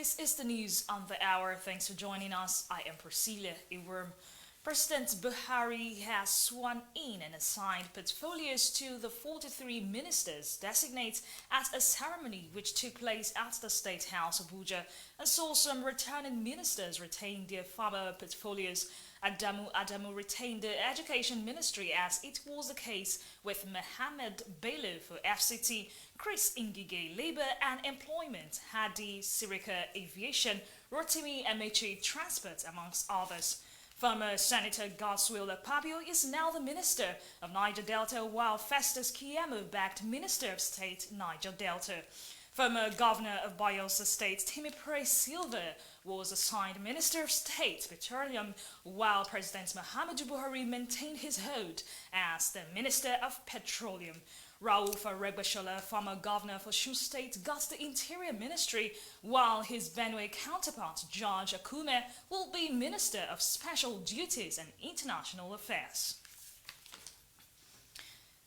This is the news on the hour. Thanks for joining us. I am Priscilla Iworm. President Buhari has sworn in and assigned portfolios to the 43 ministers designated at a ceremony which took place at the State House, Abuja, and saw some returning ministers retain their former portfolios. Adamu retained the Education Ministry, as it was the case with Mohammed Bello for FCT, Chris Ngige Labour and Employment, Hadi Sirika Aviation, Rotimi Amechi Transport, amongst others. Former Senator Godswill Akpabio is now the Minister of Niger Delta, while Festus Keyamo backed Minister of State Niger Delta. Former Governor of Bayelsa State Timipre Silva was assigned Minister of State Petroleum, while President Muhammadu Buhari maintained his hold as the Minister of Petroleum. Rauf Aregbesola, former governor for Osun State, got the Interior Ministry, while his Benue counterpart, George Akume, will be Minister of Special Duties and International Affairs.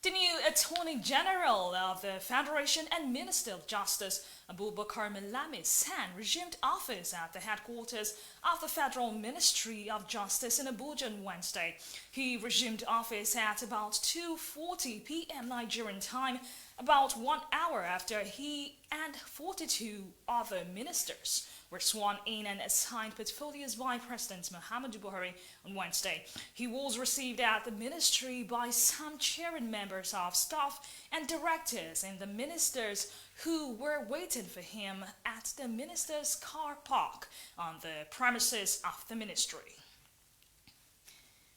The new Attorney General of the Federation and Minister of Justice, Abubakar Malami San, resumed office at the headquarters of the Federal Ministry of Justice in Abuja on Wednesday. He resumed office at about 2:40 p.m. Nigerian time, about 1 hour after he and 42 other ministers were sworn in and assigned portfolios by President Muhammadu Buhari on Wednesday. He was received at the ministry by some cheering members of staff and directors and the ministers who were waiting for him at the minister's car park on the premises of the ministry.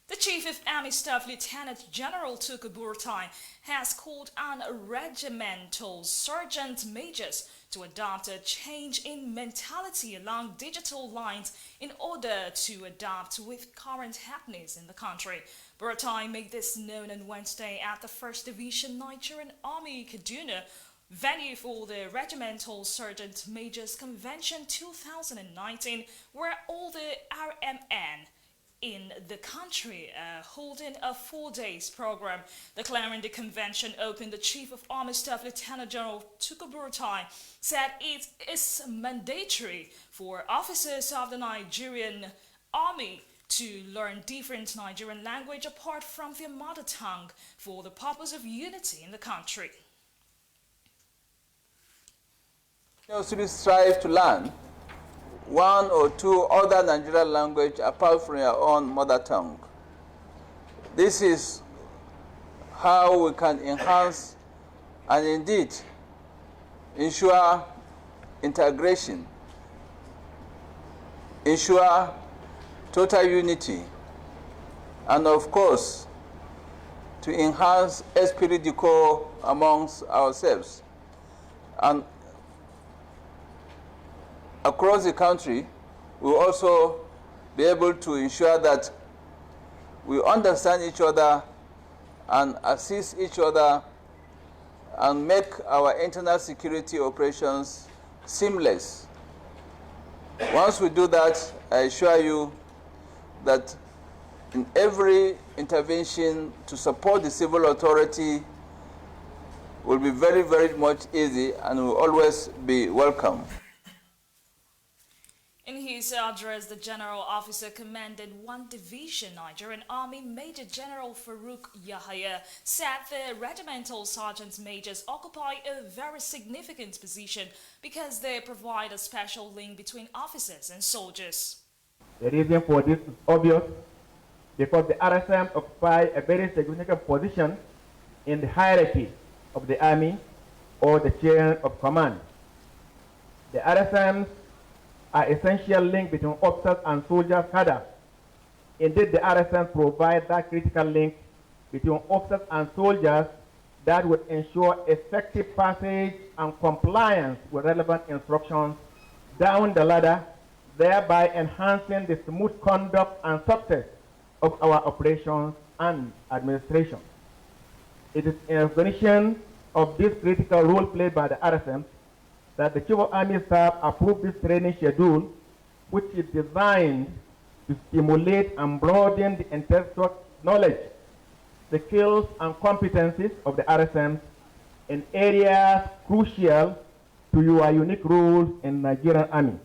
The Chief of Army Staff, Lieutenant General Tukur Buratai, has called on regimental sergeant majors to adopt a change in mentality along digital lines in order to adapt with current happenings in the country. Buratai made this known on Wednesday at the 1st Division Nigerian Army Kaduna, venue for the Regimental Sergeant Majors Convention 2019, where all the RMN in the country holding a 4 days program. Declaring the convention open, the Chief of Army Staff, Lieutenant General Tukur Buratai, said it is mandatory for officers of the Nigerian Army to learn different Nigerian language apart from their mother tongue for the purpose of unity in the country. We strive to learn one or two other Nigerian language apart from your own mother tongue. This is how we can enhance and indeed ensure integration, ensure total unity, and of course to enhance esprit de corps amongst ourselves. And across the country, we will also be able to ensure that we understand each other and assist each other and make our internal security operations seamless. Once we do that, I assure you that in every intervention to support the civil authority will be very, very much easy and will always be welcome. In his address, the General Officer commanded 1 Division Nigerian Army, Major General Farouk Yahaya, said the regimental sergeant majors occupy a very significant position because they provide a special link between officers and soldiers. The reason for this is obvious, because the RSM occupy a very significant position in the hierarchy of the army or the chain of command. The RSMs are essential link between officers and soldiers' cadre. Indeed, the RSM provide that critical link between officers and soldiers that would ensure effective passage and compliance with relevant instructions down the ladder, thereby enhancing the smooth conduct and success of our operations and administration. It is in recognition of this critical role played by the RSM that the Chief of Army Staff approved this training schedule, which is designed to stimulate and broaden the intellectual knowledge, the skills and competencies of the RSMs in areas crucial to your unique roles in Nigerian Army.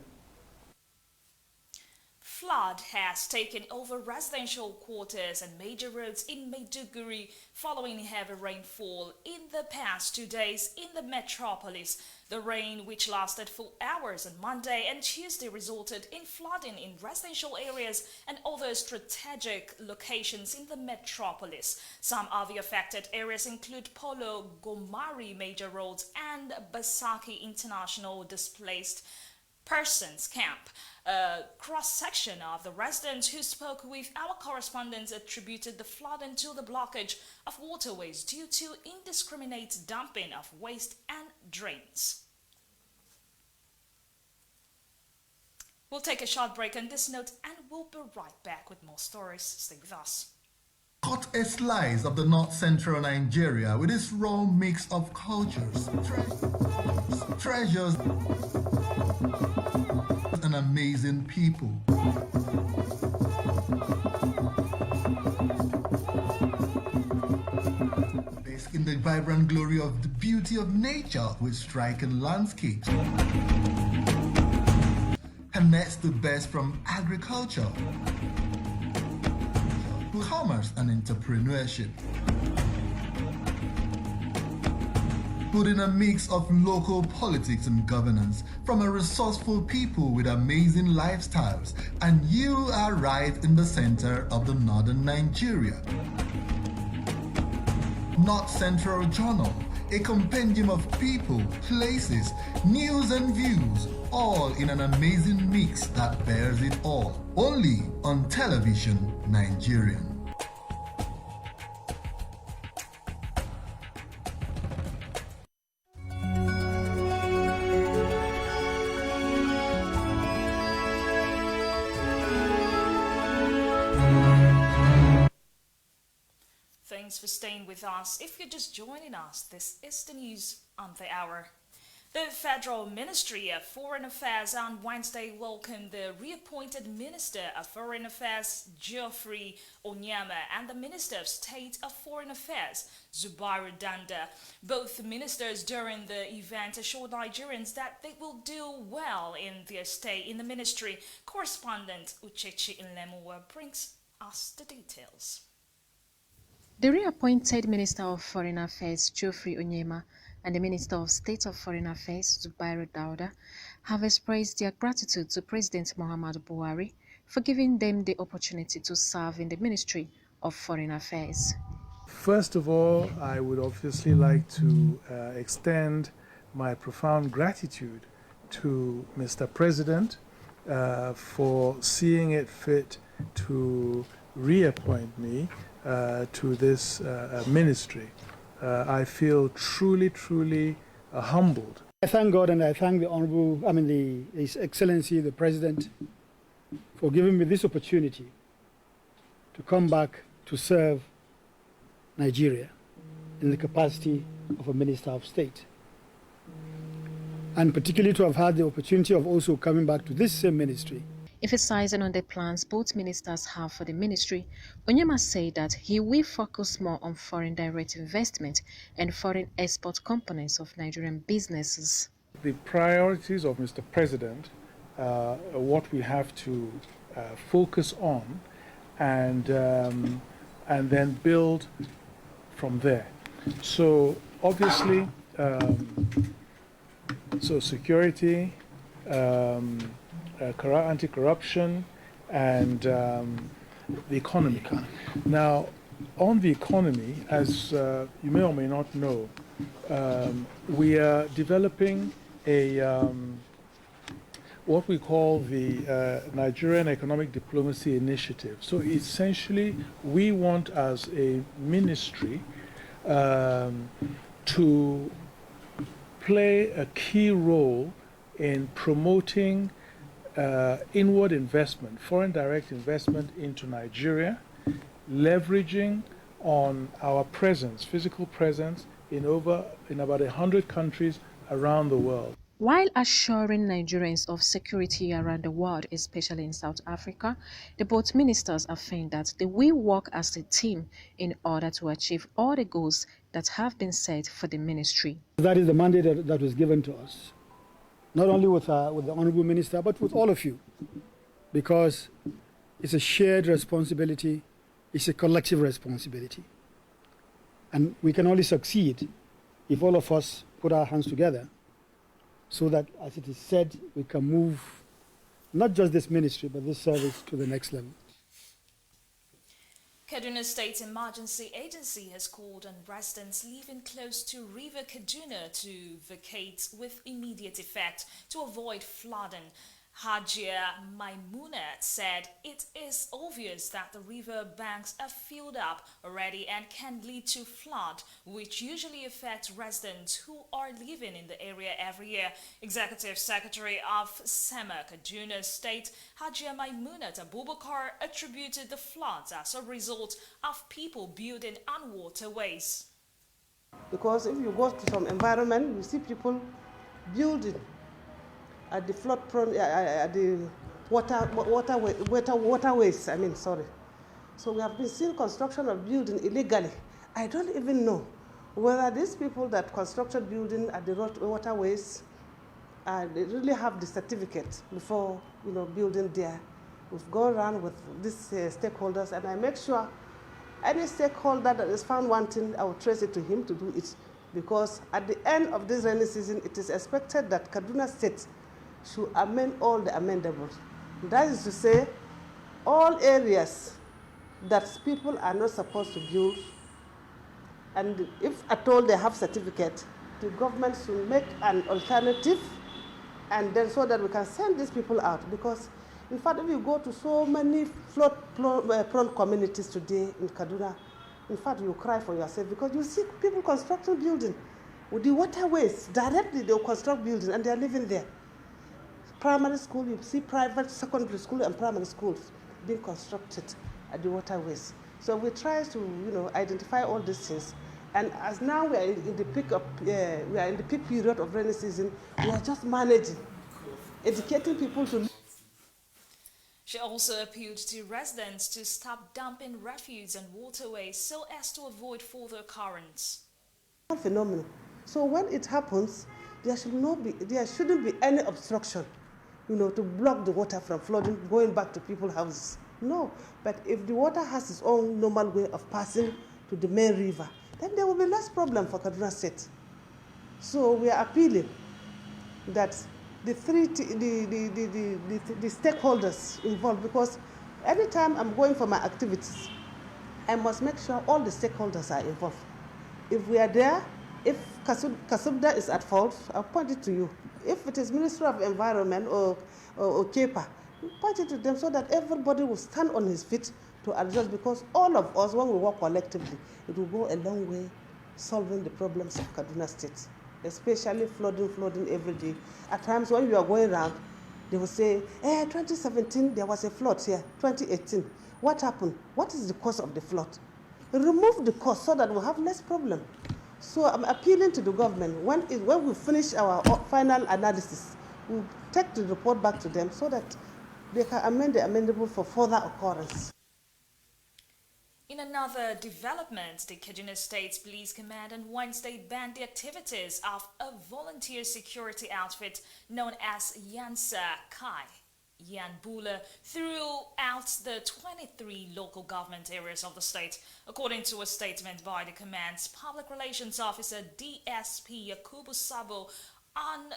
flood has taken over residential quarters and major roads in Maiduguri following heavy rainfall in the past 2 days in the metropolis. The rain, which lasted for hours on Monday and Tuesday, resulted in flooding in residential areas and other strategic locations in the metropolis. Some of the affected areas include Polo Gomari major roads and Basaki International Displaced Persons Camp. A cross-section of the residents who spoke with our correspondents attributed the flooding to the blockage of waterways due to indiscriminate dumping of waste and drains. We'll take a short break on this note and we'll be right back with more stories. Stay with us. Cut a slice of the north-central Nigeria with its raw mix of cultures, treasures, and amazing people. Bask in the vibrant glory of the beauty of nature with striking landscapes. Connects the best from agriculture, commerce and entrepreneurship. Put in a mix of local politics and governance from a resourceful people with amazing lifestyles, and you are right in the center of the northern Nigeria. North Central Journal, a compendium of people, places, news and views, all in an amazing mix that bears it all. Only on Television Nigerian. Thanks for staying with us. If you're just joining us, this is the news on the hour. The Federal Ministry of Foreign Affairs on Wednesday welcomed the reappointed Minister of Foreign Affairs, Geoffrey Onyema, and the Minister of State of Foreign Affairs, Zubairu Danda. Both ministers during the event assured Nigerians that they will do well in their stay in the ministry. Correspondent Uchechi Nlemuwa brings us the details. The reappointed Minister of Foreign Affairs, Geoffrey Onyema, and the Minister of State of Foreign Affairs, Zubairu Danda, have expressed their gratitude to President Muhammadu Buhari for giving them the opportunity to serve in the Ministry of Foreign Affairs. First of all, I would obviously like to extend my profound gratitude to Mr. President for seeing it fit to reappoint me to this ministry. I feel truly humbled. I thank God and I thank His Excellency, the President, for giving me this opportunity to come back to serve Nigeria in the capacity of a Minister of State. And particularly to have had the opportunity of also coming back to this same ministry. Emphasizing on the plans both ministers have for the ministry, Onyema said that he will focus more on foreign direct investment and foreign export components of Nigerian businesses. The priorities of Mr. President are what we have to focus on and then build from there. So obviously, security, anti-corruption, and the economy. Now, on the economy, as you may or may not know, we are developing a what we call the Nigerian Economic Diplomacy Initiative. So essentially, we want as a ministry to play a key role in promoting inward investment, foreign direct investment into Nigeria, leveraging on our presence, physical presence in about 100 countries around the world. While assuring Nigerians of security around the world, especially in South Africa, the both ministers affirmed that they will work as a team in order to achieve all the goals that have been set for the ministry. That is the mandate that was given to us, not only with the Honorable Minister, but with all of you, because it's a shared responsibility, it's a collective responsibility. And we can only succeed if all of us put our hands together so that, as it is said, we can move not just this ministry, but this service to the next level. Kaduna State Emergency Agency has called on residents living close to River Kaduna to vacate with immediate effect to avoid flooding. Hajia Maimunat said it is obvious that the river banks are filled up already and can lead to flood, which usually affects residents who are living in the area every year. Executive Secretary of SEMA Kaduna State, Hajia Maimunat Abubakar, attributed the floods as a result of people building on waterways. Because if you go to some environment, you see people building at the flood prone, at the waterways. So we have been seeing construction of building illegally. I don't even know whether these people that constructed building at the waterways, they really have the certificate before building there. We've gone around with these stakeholders, and I make sure any stakeholder that is found wanting, I will trace it to him to do it. Because at the end of this rainy season, it is expected that Kaduna State should amend all the amendables. That is to say, all areas that people are not supposed to build, and if at all they have certificate, the government should make an alternative, and then so that we can send these people out. Because, in fact, if you go to so many flood-prone communities today in Kaduna, in fact, you cry for yourself because you see people constructing building with the waterways. Directly, they'll construct building and they're living there. Primary school, you see private secondary school and primary schools being constructed at the waterways. So we try to, identify all these things. And as now we are in the peak period of rainy season, we are just managing, educating people to. She also appealed to residents to stop dumping refuse on waterways so as to avoid further occurrence. Phenomenal. So when it happens, there shouldn't be any obstruction, to block the water from flooding, going back to people's houses. No, but if the water has its own normal way of passing to the main river, then there will be less problem for Kaduna State. So we are appealing that the stakeholders involved, because anytime I'm going for my activities, I must make sure all the stakeholders are involved. If we are there, if Kasubda is at fault, I'll point it to you. If it is Ministry of Environment or KEPA, point it to them so that everybody will stand on his feet to adjust, because all of us, when we work collectively, it will go a long way solving the problems of Kaduna State, especially flooding every day. At times when you are going around, they will say, 2017, there was a flood here, 2018. What happened? What is the cause of the flood? Remove the cause so that we'll have less problem. So I'm appealing to the government, when we finish our final analysis, we'll take the report back to them so that they can amend the amendable for further occurrence. In another development, the Kaduna State Police Command on Wednesday banned the activities of a volunteer security outfit known as Yansa Kai Yanbula throughout the 23 local government areas of the state. According to a statement by the command's public relations officer DSP Yakubu Sabo, on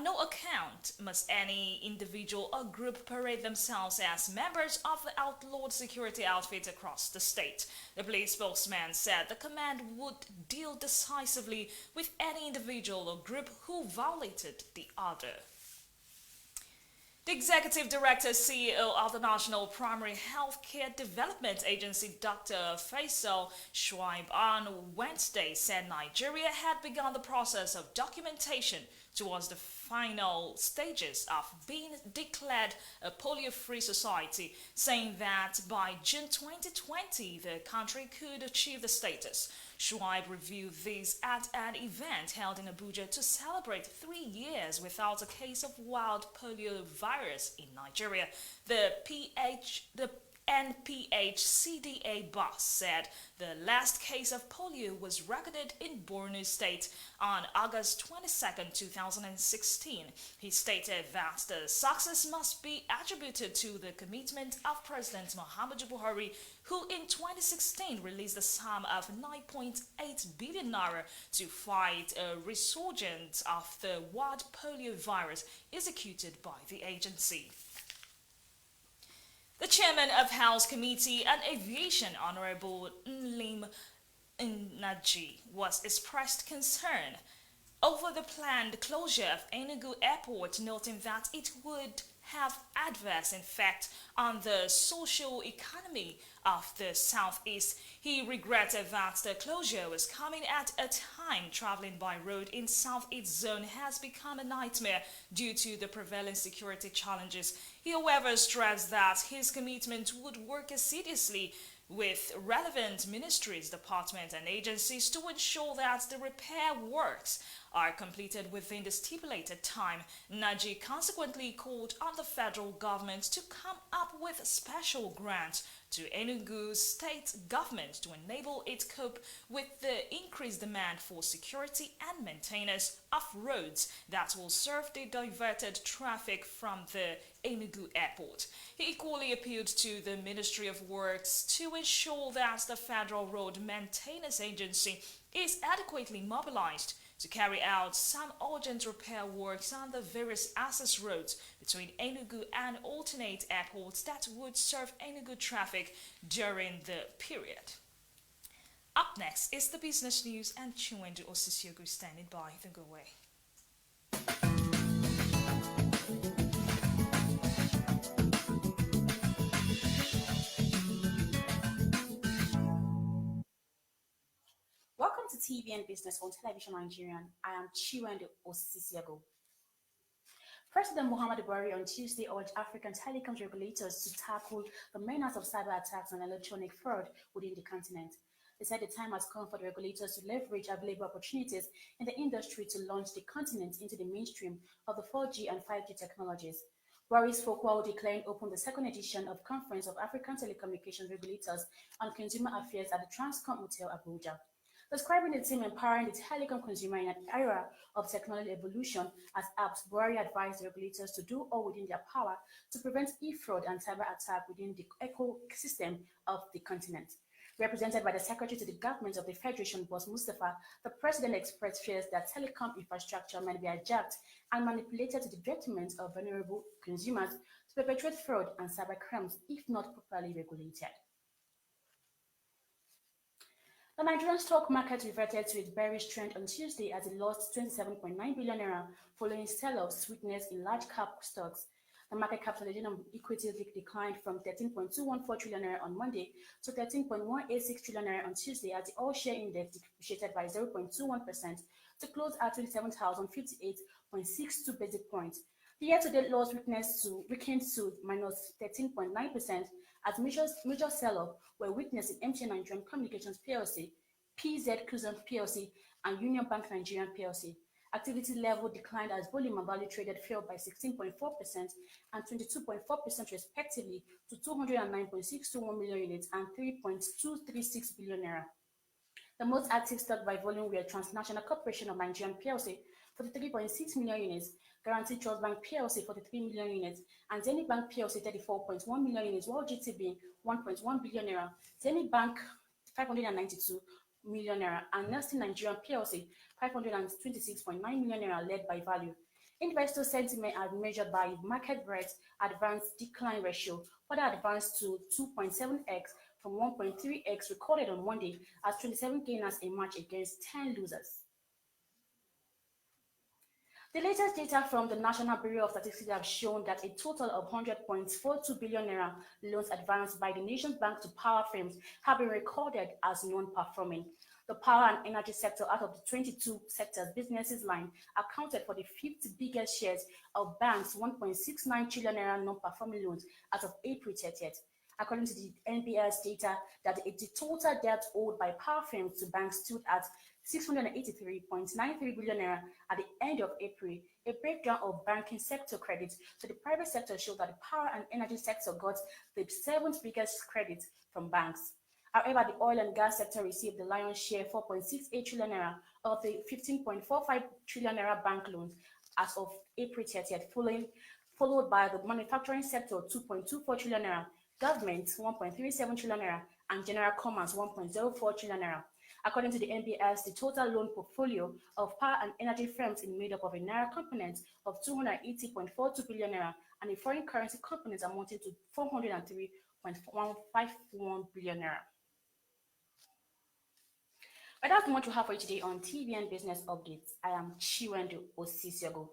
no account must any individual or group parade themselves as members of the outlawed security outfit across the state. The police spokesman said the command would deal decisively with any individual or group who violated the order. The Executive Director CEO of the Primary Healthcare Development Agency, Dr. Faisal Shuaib, on Wednesday said Nigeria had begun the process of documentation towards the final stages of being declared a polio-free society, saying that by June 2020, the country could achieve the status. Shuaib reviewed this at an event held in Abuja to celebrate 3 years without a case of wild polio virus in Nigeria. The NPHCDA boss said the last case of polio was recorded in Borno State on August 22, 2016. He stated that the success must be attributed to the commitment of President Muhammadu Buhari, who in 2016 released a sum of 9.8 billion naira to fight a resurgence of the wild polio virus executed by the agency. The chairman of House Committee on Aviation, Honorable Nlim Nnaji, was expressed concern over the planned closure of Enugu Airport, noting that it would have adverse effect on the social economy of the southeast. He regretted that the closure was coming at a time traveling by road in southeast zone has become a nightmare due to the prevailing security challenges. He, however, stressed that his commitment would work assiduously with relevant ministries, departments and agencies to ensure that the repair works are completed within the stipulated time. Nnaji consequently called on the federal government to come up with special grants to Enugu state government to enable it cope with the increased demand for security and maintenance of roads that will serve the diverted traffic from the Enugu airport. He equally appealed to the Ministry of Works to ensure that the Federal Road Maintenance Agency is adequately mobilized to carry out some urgent repair works on the various access roads between Enugu and alternate airports that would serve Enugu traffic during the period. Up next is the business news and Chiwendu Osisiogu standing by. Don't go away. Welcome to TVN Business on Television Nigerian. I am Chiwendu Osisiogu. President Muhammadu Buhari on Tuesday urged African telecoms regulators to tackle the menace of cyber attacks and electronic fraud within the continent. They said the time has come for the regulators to leverage available opportunities in the industry to launch the continent into the mainstream of the 4G and 5G technologies. Buhari spoke while declaring open the second edition of Conference of African Telecommunications Regulators on Consumer Affairs at the Transcom Hotel, Abuja. Describing the team empowering the telecom consumer in an era of technology evolution as apps, Buhari advised regulators to do all within their power to prevent e-fraud and cyber attack within the ecosystem of the continent. Represented by the Secretary to the Government of the Federation, Boss Mustafa, the President expressed fears that telecom infrastructure might be hijacked and manipulated to the detriment of vulnerable consumers to perpetrate fraud and cyber crimes if not properly regulated. The Nigerian stock market reverted to its bearish trend on Tuesday as it lost 27.9 billion naira following sell-offs witnessed in large cap stocks. The market capitalization of equities declined from 13.214 trillion naira on Monday to 13.186 trillion naira on Tuesday as the all-share index depreciated by 0.21% to close at 27,058.62 basic points. The year-to-date loss weakened to minus 13.9% as major sell-off were witnessed in MTN Nigerian Communications PLC, PZ Cruzen PLC, and Union Bank Nigerian PLC. Activity level declined as volume and value traded fell by 16.4% and 22.4% respectively to 209.621 million units and 3.236 billion naira. The most active stock by volume were Transnational Corporation of Nigerian PLC, 43.6 million units, Guaranty Trust Bank PLC, 43 million units, and Zenith Bank PLC, 34.1 million units, while GTB, 1.1 billion naira, Zenith Bank, 592 million naira, and Nelson Nigerian PLC, 526.9 million naira, led by value. Investor sentiment as measured by market breadth advanced decline ratio further advanced to 2.7x from 1.3x recorded on Monday as 27 gainers emerged against 10 losers. The latest data from the National Bureau of Statistics have shown that a total of 100.42 billion naira loans advanced by the nation's bank to power firms have been recorded as non-performing. The power and energy sector, out of the 22 sectors businesses line, accounted for the fifth biggest shares of banks' 1.69 trillion naira non-performing loans as of April 30th. According to the NBS data, that the total debt owed by power firms to banks stood at 683.93 billion naira at the end of April. A breakdown of banking sector credit to the private sector showed that the power and energy sector got the 7th biggest credit from banks. However, the oil and gas sector received the lion's share, 4.68 trillion naira of the 15.45 trillion naira bank loans as of April 30th, followed by the manufacturing sector, 2.24 trillion naira, government, 1.37 trillion naira, and general commerce, 1.04 trillion naira. According to the NBS, the total loan portfolio of power and energy firms is made up of a naira component of 280.42 billion naira and a foreign currency component amounting to 403.151 billion naira. But that's much we have for you today on TVN Business Updates. I am Chiwendu Osisiogo.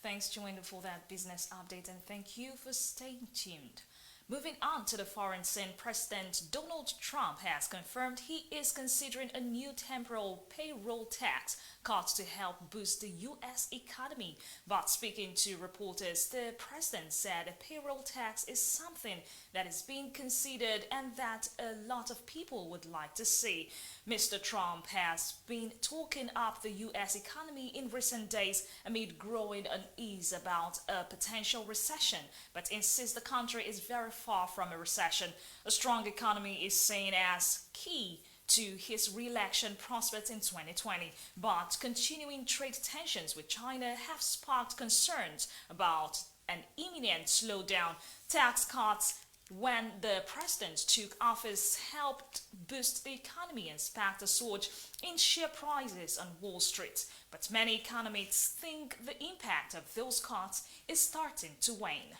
Thanks, Chiwendu, for that business update, and thank you for staying tuned. Moving on to the foreign scene, President Donald Trump has confirmed he is considering a new temporal payroll tax cut to help boost the U.S. economy. But speaking to reporters, the president said a payroll tax is something that is being considered and that a lot of people would like to see. Mr. Trump has been talking up the U.S. economy in recent days amid growing unease about a potential recession, but insists the country is very far from a recession. A strong economy is seen as key to his re-election prospects in 2020, but continuing trade tensions with China have sparked concerns about an imminent slowdown. Tax cuts when the president took office helped boost the economy and sparked a surge in share prices on Wall Street. But many economists think the impact of those cuts is starting to wane.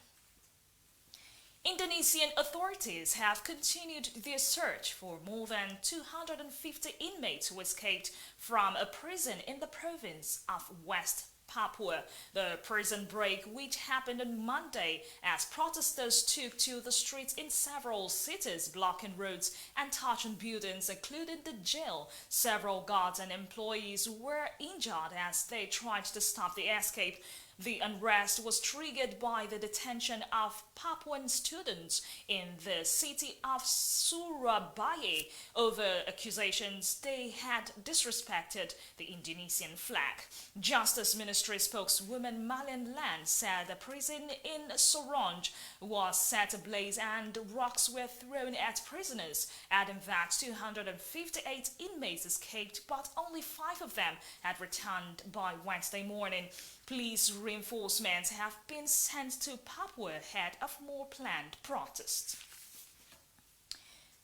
Indonesian authorities have continued their search for more than 250 inmates who escaped from a prison in the province of West Papua. The prison break, which happened on Monday as protesters took to the streets in several cities, blocking roads and touching buildings, including the jail. Several guards and employees were injured as they tried to stop the escape. The unrest was triggered by the detention of Papuan students in the city of Surabaya over accusations they had disrespected the Indonesian flag. Justice Ministry spokeswoman Malian Lan said the prison in Sorong was set ablaze and rocks were thrown at prisoners, adding that 258 inmates escaped, but only 5 of them had returned by Wednesday morning. Police reinforcements have been sent to Papua ahead of more planned protests.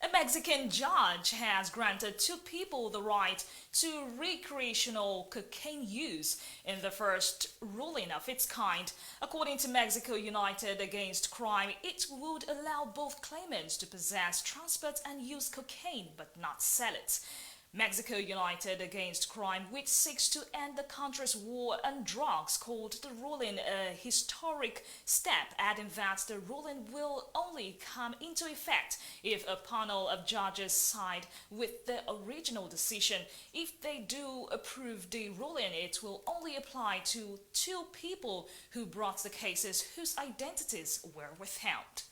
A Mexican judge has granted 2 people the right to recreational cocaine use in the first ruling of its kind. According to Mexico United Against Crime, it would allow both claimants to possess, transport and use cocaine but not sell it. Mexico United Against Crime, which seeks to end the country's war on drugs, called the ruling a historic step, adding that the ruling will only come into effect if a panel of judges side with the original decision. If they do approve the ruling, it will only apply to 2 people who brought the cases whose identities were withheld.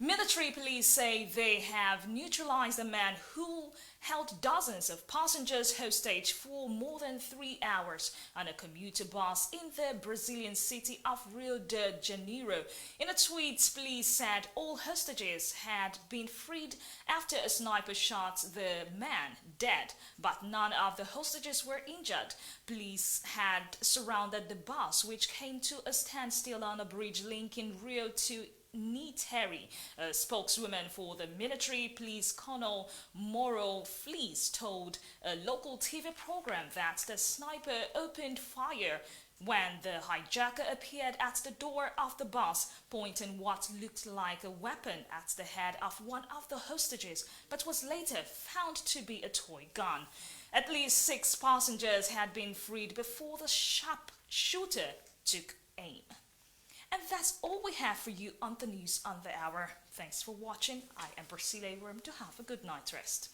Military police say they have neutralized a man who held dozens of passengers hostage for more than 3 hours on a commuter bus in the Brazilian city of Rio de Janeiro. In a tweet, police said all hostages had been freed after a sniper shot the man dead, but none of the hostages were injured. Police had surrounded the bus, which came to a standstill on a bridge linking Rio to Niteri. A spokeswoman for the military, Police Colonel Moro Fleece, told a local TV program that the sniper opened fire when the hijacker appeared at the door of the bus, pointing what looked like a weapon at the head of one of the hostages, but was later found to be a toy gun. At least 6 passengers had been freed before the sharpshooter took aim. And that's all we have for you on the news on the hour. Thanks for watching. I am Priscilla Worm. To have a good night rest.